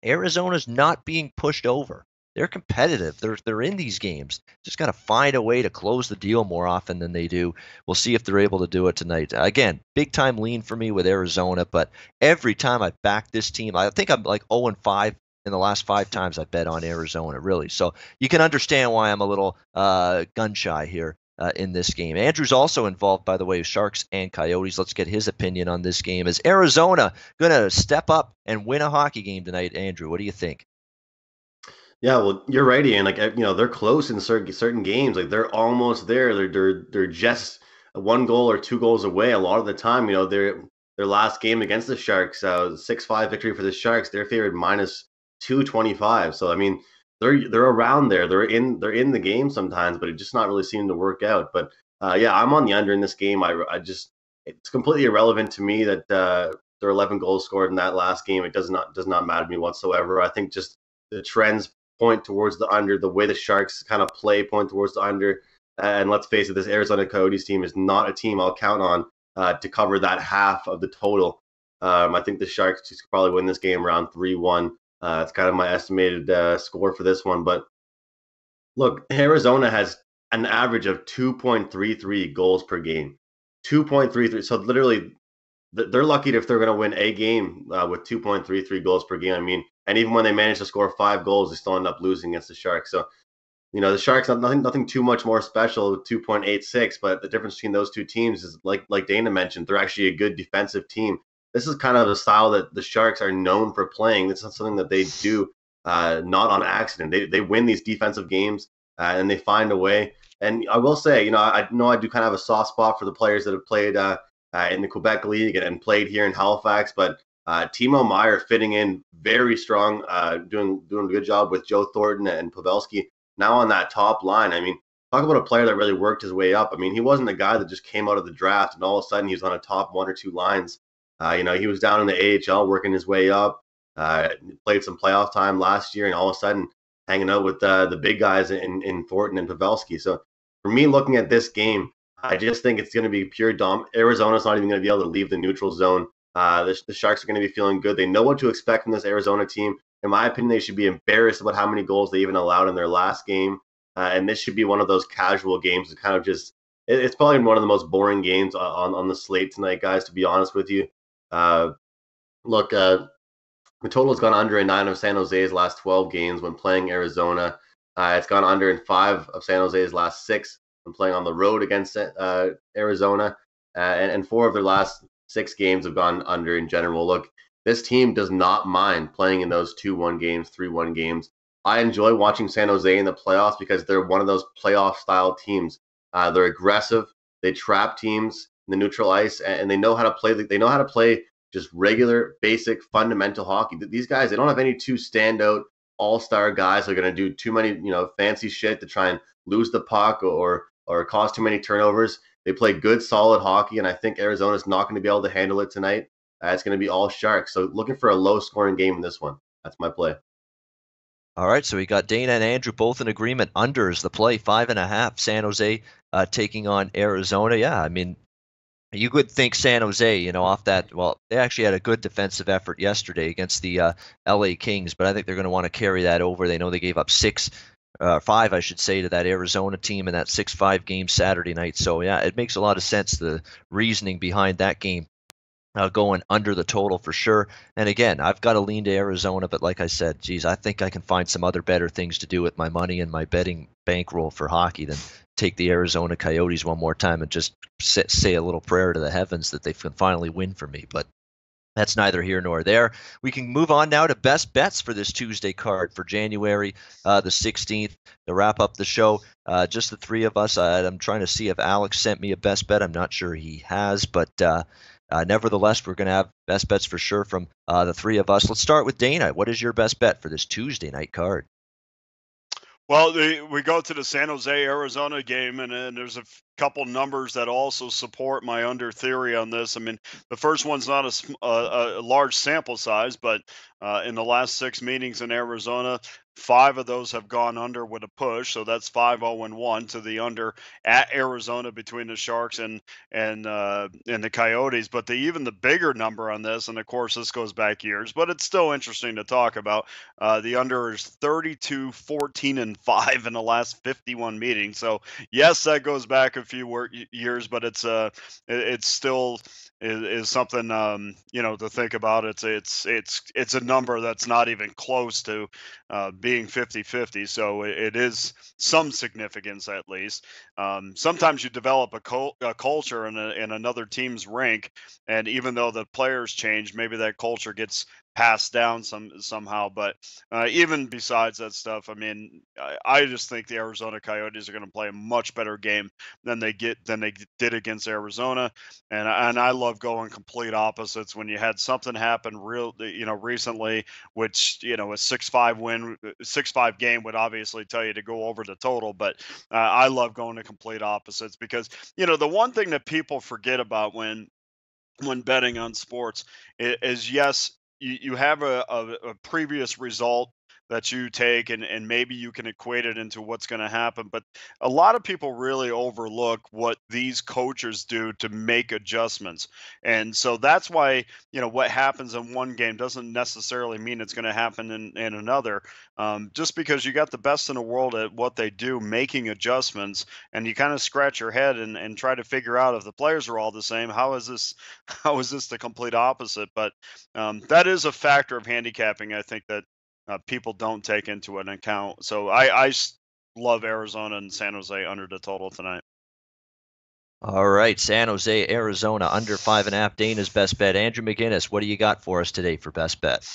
Arizona's not being pushed over. They're competitive. They're in these games. Just got to find a way to close the deal more often than they do. We'll see if they're able to do it tonight. Again, big time lean for me with Arizona, but every time I back this team, I think I'm like 0-5 in the last 5 times I bet on Arizona, really. So you can understand why I'm a little gun shy here. In this game. Andrew's also involved, by the way, with Sharks and Coyotes. Let's get his opinion on this game. Is Arizona going to step up and win a hockey game tonight, Andrew? What do you think? Yeah, well, you're right, Ian. Like, they're close in certain games. Like, they're almost there. They're just 1 goal or 2 goals away a lot of the time. Their last game against the Sharks, 6-5 victory for the Sharks. They're favored -225. So I mean, they're around there. They're in the game sometimes, but it just not really seeming to work out. But yeah, I'm on the under in this game. It's completely irrelevant to me that there are 11 goals scored in that last game. It does not matter to me whatsoever. I think just the trends point towards the under. The way the Sharks kind of play point towards the under. And let's face it, this Arizona Coyotes team is not a team I'll count on to cover that half of the total. I think the Sharks just probably win this game around 3-1. It's kind of my estimated score for this one. But look, Arizona has an average of 2.33 goals per game. 2.33. So literally, they're lucky if they're going to win a game with 2.33 goals per game. I mean, and even when they manage to score 5 goals, they still end up losing against the Sharks. So, the Sharks have nothing too much more special, 2.86. But the difference between those two teams is, like Dana mentioned, they're actually a good defensive team. This is kind of the style that the Sharks are known for playing. This is something that they do not on accident. They win these defensive games and they find a way. And I will say, I know I do kind of have a soft spot for the players that have played in the Quebec League and played here in Halifax, but Timo Meier fitting in very strong, doing a good job with Joe Thornton and Pavelski now on that top line. I mean, talk about a player that really worked his way up. I mean, he wasn't a guy that just came out of the draft and all of a sudden he was on a top 1 or 2 lines. He was down in the AHL working his way up. Played some playoff time last year, and all of a sudden hanging out with the big guys in Thornton and Pavelski. So for me, looking at this game, I just think it's going to be pure dom. Arizona's not even going to be able to leave the neutral zone. The Sharks are going to be feeling good. They know what to expect from this Arizona team. In my opinion, they should be embarrassed about how many goals they even allowed in their last game. And this should be one of those casual games. It's kind of just, it's probably one of the most boring games on the slate tonight, guys, to be honest with you. Look, the total has gone under in 9 of San Jose's last 12 games when playing Arizona. It's gone under in 5 of San Jose's last 6 when playing on the road against Arizona. And 4 of their last 6 games have gone under in general. Look, this team does not mind playing in those 2-1 games, 3-1 games. I enjoy watching San Jose in the playoffs because they're one of those playoff-style teams. They're aggressive. They trap teams in the neutral ice, and they know how to play. They know how to play just regular, basic, fundamental hockey. These guys, they don't have any 2 standout all-star guys who are going to do too many, fancy shit to try and lose the puck or cause too many turnovers. They play good, solid hockey, and I think Arizona's not going to be able to handle it tonight. It's going to be all Sharks. So looking for a low-scoring game in this one. That's my play. All right, so we got Dana and Andrew both in agreement. Under is the play, 5.5. San Jose taking on Arizona. Yeah, I mean, you could think San Jose, off that. Well, they actually had a good defensive effort yesterday against the LA Kings, but I think they're going to want to carry that over. They know they gave up 5, I should say, to that Arizona team in that 6-5 game Saturday night. So, yeah, it makes a lot of sense, the reasoning behind that game. Going under the total for sure. And again, I've got to lean to Arizona, but like I said, geez, I think I can find some other better things to do with my money and my betting bankroll for hockey than take the Arizona Coyotes one more time and just say a little prayer to the heavens that they can finally win for me. But that's neither here nor there. We can move on now to best bets for this Tuesday card for January the 16th to wrap up the show. Just the 3 of us. I'm trying to see if Alex sent me a best bet. I'm not sure he has, but nevertheless, we're going to have best bets for sure from the 3 of us. Let's start with Dana. What is your best bet for this Tuesday night card? Well, we go to the San Jose, Arizona game, and there's a couple numbers that also support my under theory on this. I mean, the first one's not a large sample size, but in the last 6 meetings in Arizona, 5 of those have gone under with a push. So that's 5-0-1 to the under at Arizona between the Sharks and the Coyotes. But even the bigger number on this, and of course this goes back years, but it's still interesting to talk about. The under is 32-14-5 in the last 51 meetings. So yes, that goes back a few years, but it's still is something to think about. It's a number that's not even close to being 50-50, so it is some significance at least. Sometimes you develop a culture in another team's rink, and even though the players change, maybe that culture gets passed down somehow. But even besides that stuff, I mean, I just think the Arizona Coyotes are going to play a much better game than they did against Arizona, and I love going complete opposites. When you had something happen recently, which a 6-5 game would obviously tell you to go over the total, but I love going to complete opposites because the one thing that people forget about when betting on sports is yes, you have a previous result that you take and maybe you can equate it into what's going to happen, but a lot of people really overlook what these coaches do to make adjustments. And so that's why what happens in one game doesn't necessarily mean it's going to happen in another. Just because you got the best in the world at what they do, making adjustments, and you kind of scratch your head and try to figure out if the players are all the same, how is this the complete opposite? But that is a factor of handicapping, I think, that people don't take into an account. So I love Arizona and San Jose under the total tonight. All right, San Jose, Arizona, under 5.5. Dana's best bet. Andrew McGinnis, what do you got for us today for best bet?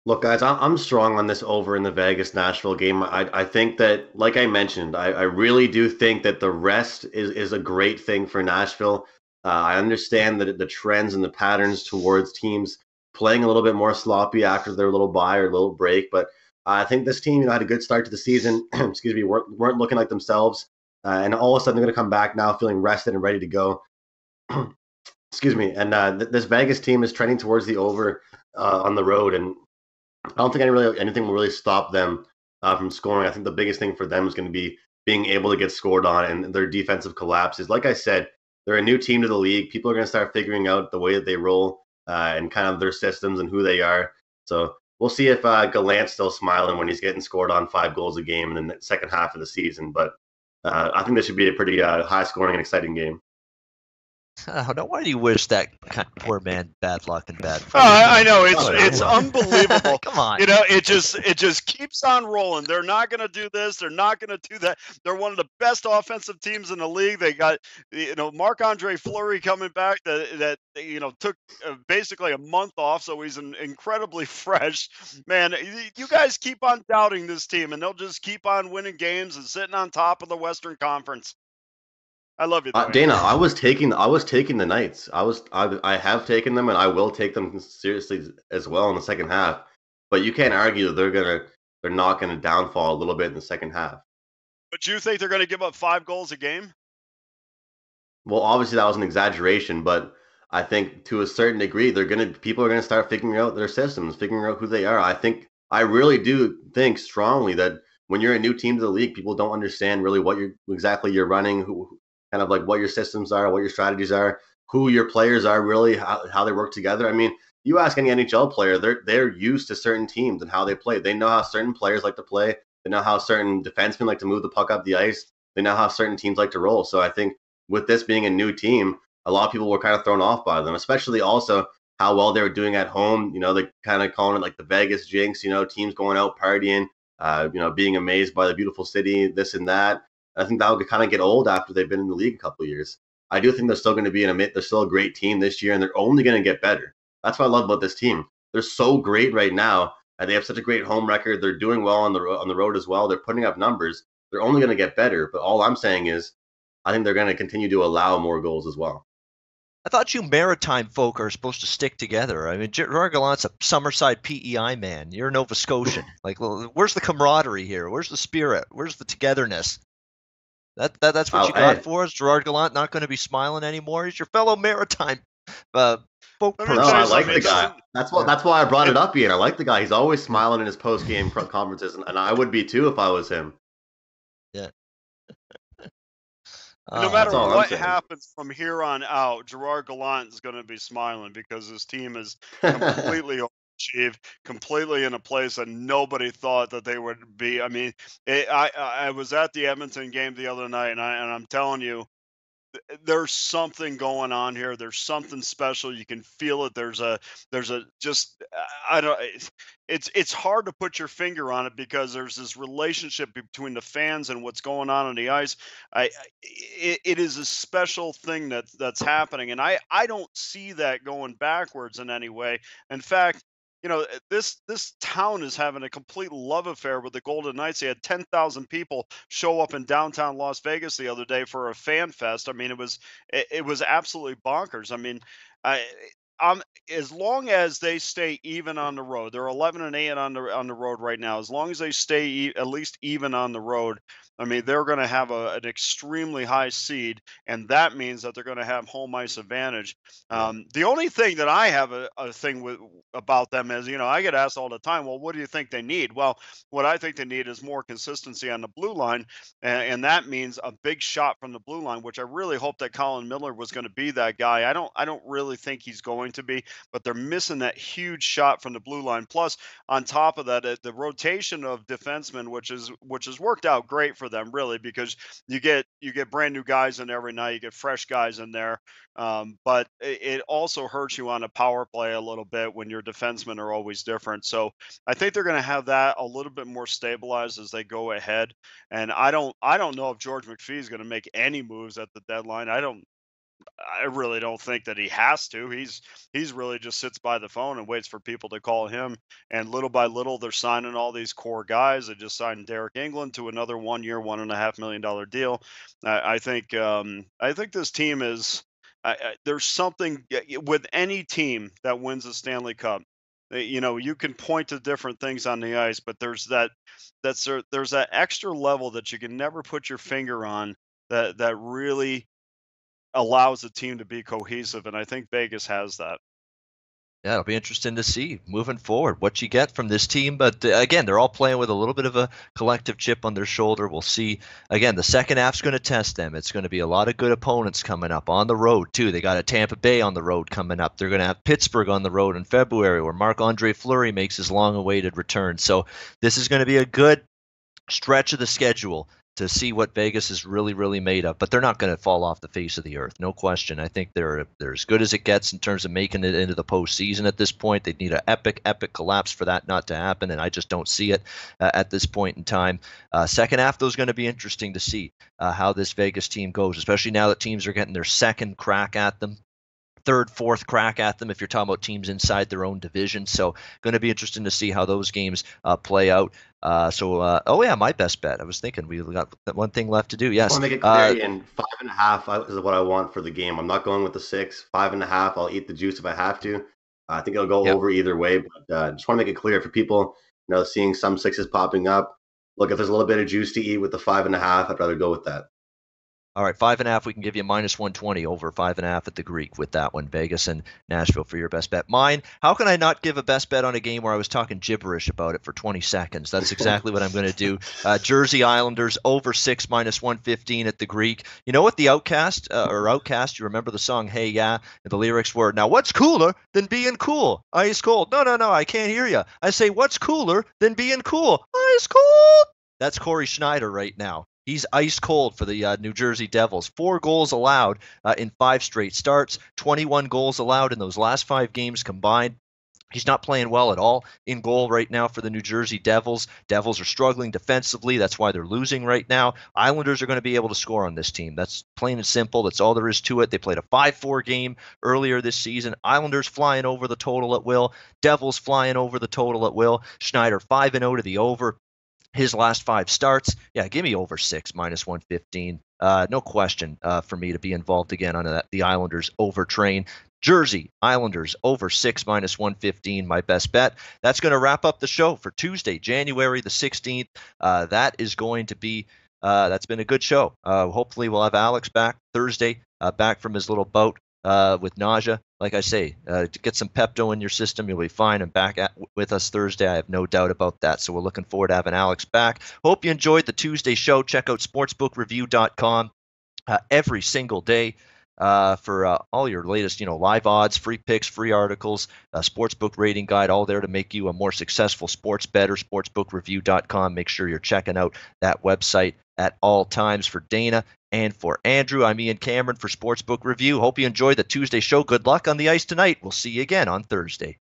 Look, guys, I'm strong on this over in the Vegas Nashville game. I think that, like I mentioned, I really do think that the rest is a great thing for Nashville. I understand that the trends and the patterns towards teams playing a little bit more sloppy after their little bye or little break, but I think this team, had a good start to the season. Excuse me, weren't looking like themselves, and all of a sudden they're going to come back now, feeling rested and ready to go. Excuse me. And this Vegas team is trending towards the over on the road, and I don't think anything will really stop them from scoring. I think the biggest thing for them is going to be being able to get scored on, and their defensive collapses. Like I said, they're a new team to the league. People are going to start figuring out the way that they roll and kind of their systems and who they are. So we'll see if Gallant's still smiling when he's getting scored on 5 goals a game in the second half of the season. But I think this should be a pretty high scoring and exciting game. Oh, no, why do you wish that poor man bad luck and bad Oh, I know it's unbelievable. Come on, it just keeps on rolling. They're not going to do this. They're not going to do that. They're one of the best offensive teams in the league. They got Marc-Andre Fleury coming back that took basically a month off, so he's incredibly fresh. Man, you guys keep on doubting this team, and they'll just keep on winning games and sitting on top of the Western Conference. I love you, Dana. I was taking the Knights. I have taken them, and I will take them seriously as well in the second half. But you can't argue that they're not gonna downfall a little bit in the second half. But you think they're going to give up 5 goals a game? Well, obviously that was an exaggeration, but I think to a certain degree people are gonna start figuring out their systems, figuring out who they are. I really do think strongly that when you're a new team to the league, people don't understand really what you're running, kind of like what your systems are, what your strategies are, who your players are, really how they work together. I mean, you ask any NHL player, they're used to certain teams and how they play. They know how certain players like to play. They know how certain defensemen like to move the puck up the ice. They know how certain teams like to roll. So I think with this being a new team, a lot of people were kind of thrown off by them, especially also how well they were doing at home. They kind of calling it like the Vegas jinx, teams going out partying, being amazed by the beautiful city, this and that. I think that will kind of get old after they've been in the league a couple of years. I do think they're still going to be they're still a great team this year, and they're only going to get better. That's what I love about this team. They're so great right now, and they have such a great home record. They're doing well on the road as well. They're putting up numbers. They're only going to get better. But all I'm saying is, I think they're going to continue to allow more goals as well. I thought you Maritime folk are supposed to stick together. I mean, Gerard Gallant's a Summerside PEI man. You're a Nova Scotian. Like, where's the camaraderie here? Where's the spirit? Where's the togetherness? That's what you got for us? Gerard Gallant not going to be smiling anymore? He's your fellow Maritime folk person. No, I like the guy. That's why I brought it up, Ian. I like the guy. He's always smiling in his post-game conferences, and I would be too if I was him. Yeah. No matter what happens from here on out, Gerard Gallant is going to be smiling because his team is completely overachieved, completely in a place that nobody thought that they would be. I mean, I was at the Edmonton game the other night, and I'm telling you, there's something going on here. There's something special. You can feel it. There's a just I don't. It's hard to put your finger on it because there's this relationship between the fans and what's going on the ice. It is a special thing that's happening, and I don't see that going backwards in any way. In fact, this town is having a complete love affair with the Golden Knights. They had 10,000 people show up in downtown Las Vegas the other day for a fan fest. I mean, it was absolutely bonkers. I mean, as long as they stay even on the road, they're 11-8 on the road right now. As long as they stay at least even on the road, I mean, they're going to have an extremely high seed, and that means that they're going to have home ice advantage. The only thing that I have a thing about them is, I get asked all the time, well, what do you think they need? Well, what I think they need is more consistency on the blue line, and that means a big shot from the blue line, which I really hope that Colin Miller was going to be that guy. I don't really think he's going to be, but they're missing that huge shot from the blue line. Plus, on top of that, the rotation of defensemen, which has worked out great for them, really, because you get brand new guys in every night, you get fresh guys in there, but it also hurts you on a power play a little bit when your defensemen are always different. So I think they're going to have that a little bit more stabilized as they go ahead. And I don't know if George McPhee is going to make any moves at the deadline. I really don't think that he has to. He's really just sits by the phone and waits for people to call him. And little by little, they're signing all these core guys. They just signed Derek England to another 1 year, $1.5 million deal. I think this team is. There's something with any team that wins the Stanley Cup. You can point to different things on the ice, but there's that extra level that you can never put your finger on that really allows the team to be cohesive, and I think Vegas has that. Yeah, it'll be interesting to see moving forward what you get from this team. But again, they're all playing with a little bit of a collective chip on their shoulder. We'll see. Again, the second half's going to test them. It's going to be a lot of good opponents coming up on the road, too. They got a Tampa Bay on the road coming up. They're going to have Pittsburgh on the road in February, where Marc-Andre Fleury makes his long-awaited return. So this is going to be a good stretch of the schedule to see what Vegas is really, really made of. But they're not going to fall off the face of the earth, no question. I think they're as good as it gets in terms of making it into the postseason at this point. They'd need an epic, epic collapse for that not to happen, and I just don't see it at this point in time. Second half, though, is going to be interesting to see how this Vegas team goes, especially now that teams are getting their second crack at them. Third, fourth crack at them if you're talking about teams inside their own division. So going to be interesting to see how those games play out. My best bet. I was thinking we got one thing left to do. Yes. I want to make it clear, Ian, 5.5 is what I want for the game. I'm not going with the 6. 5.5, I'll eat the juice if I have to. I think it'll go over either way, but just want to make it clear for people, seeing some 6s popping up. Look, if there's a little bit of juice to eat with the 5.5, I'd rather go with that. All right, 5.5. We can give you -120 over 5.5 at the Greek with that one. Vegas and Nashville for your best bet. Mine. How can I not give a best bet on a game where I was talking gibberish about it for 20 seconds? That's exactly what I'm going to do. Jersey Islanders over 6 -115 at the Greek. You know what the Outcast? You remember the song "Hey Ya"? And the lyrics were, "Now what's cooler than being cool? Ice cold." No, I can't hear you. I say, what's cooler than being cool? Ice cold. That's Corey Schneider right now. He's ice cold for the New Jersey Devils. 4 goals allowed in 5 straight starts, 21 goals allowed in those last 5 games combined. He's not playing well at all in goal right now for the New Jersey Devils. Devils are struggling defensively. That's why they're losing right now. Islanders are going to be able to score on this team. That's plain and simple. That's all there is to it. They played a 5-4 game earlier this season. Islanders flying over the total at will. Devils flying over the total at will. Schneider 5-0 to the over. His last 5 starts, give me over 6 -115. No question for me to be involved again on the Islanders over train. Jersey Islanders over 6 -115, my best bet. That's going to wrap up the show for Tuesday, January the 16th. That is going to be that's been a good show. Hopefully we'll have Alex back Thursday, back from his little bout with nausea. Like I say, to get some Pepto in your system, you'll be fine. And back with us Thursday, I have no doubt about that. So we're looking forward to having Alex back. Hope you enjoyed the Tuesday show. Check out sportsbookreview.com every single day for all your latest, live odds, free picks, free articles, sportsbook rating guide, all there to make you a more successful sports bettor. Sportsbookreview.com. Make sure you're checking out that website at all times. For Dana and for Andrew, I'm Ian Cameron for Sportsbook Review. Hope you enjoyed the Tuesday show. Good luck on the ice tonight. We'll see you again on Thursday.